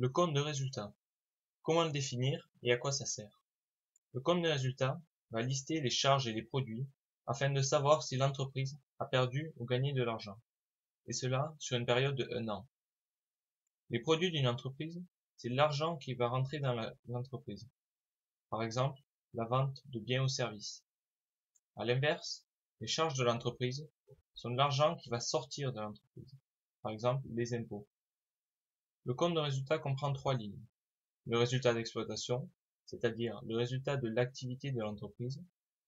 Le compte de résultat. Comment le définir et à quoi ça sert? Le compte de résultat va lister les charges et les produits afin de savoir si l'entreprise a perdu ou gagné de l'argent, et cela sur une période de 1 an. Les produits d'une entreprise, c'est l'argent qui va rentrer dans l'entreprise. Par exemple, la vente de biens ou services. À l'inverse, les charges de l'entreprise sont de l'argent qui va sortir de l'entreprise. Par exemple, les impôts. Le compte de résultat comprend 3 lignes. Le résultat d'exploitation, c'est-à-dire le résultat de l'activité de l'entreprise.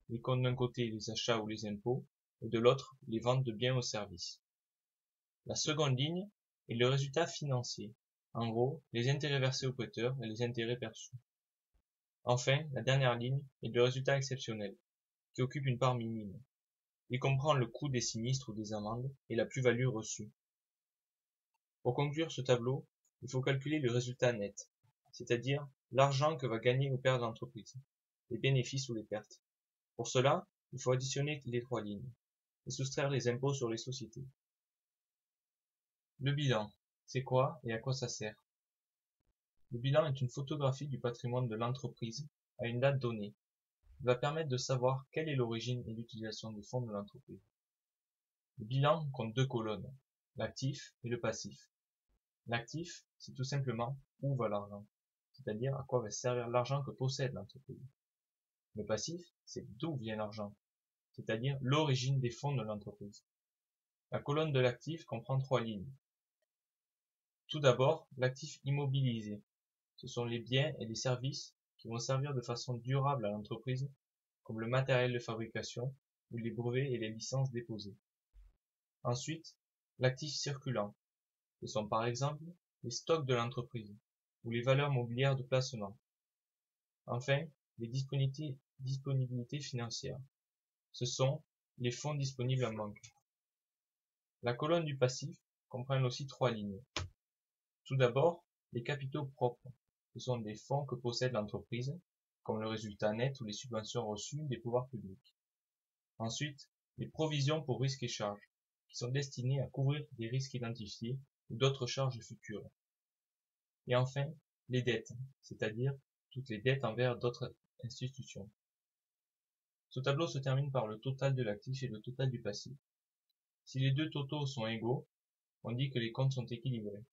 Il compte d'un côté les achats ou les impôts, et de l'autre les ventes de biens ou services. La seconde ligne est le résultat financier, en gros les intérêts versés aux prêteurs et les intérêts perçus. Enfin, la dernière ligne est le résultat exceptionnel, qui occupe une part minime. Il comprend le coût des sinistres ou des amendes et la plus-value reçue. Pour conclure ce tableau, il faut calculer le résultat net, c'est-à-dire l'argent que va gagner ou perdre l'entreprise, les bénéfices ou les pertes. Pour cela, il faut additionner les 3 lignes et soustraire les impôts sur les sociétés. Le bilan, c'est quoi et à quoi ça sert? Le bilan est une photographie du patrimoine de l'entreprise à une date donnée. Il va permettre de savoir quelle est l'origine et l'utilisation des fonds de l'entreprise. Le bilan compte 2 colonnes, l'actif et le passif. L'actif, c'est tout simplement où va l'argent, c'est-à-dire à quoi va servir l'argent que possède l'entreprise. Le passif, c'est d'où vient l'argent, c'est-à-dire l'origine des fonds de l'entreprise. La colonne de l'actif comprend 3 lignes. Tout d'abord, l'actif immobilisé. Ce sont les biens et les services qui vont servir de façon durable à l'entreprise, comme le matériel de fabrication ou les brevets et les licences déposées. Ensuite, l'actif circulant. Ce sont par exemple les stocks de l'entreprise ou les valeurs mobilières de placement. Enfin, les disponibilités financières. Ce sont les fonds disponibles en banque. La colonne du passif comprend aussi 3 lignes. Tout d'abord, les capitaux propres. Ce sont des fonds que possède l'entreprise, comme le résultat net ou les subventions reçues des pouvoirs publics. Ensuite, les provisions pour risques et charges, qui sont destinées à couvrir des risques identifiés ou d'autres charges futures. Et enfin, les dettes, c'est-à-dire toutes les dettes envers d'autres institutions. Ce tableau se termine par le total de l'actif et le total du passif. Si les deux totaux sont égaux, on dit que les comptes sont équilibrés.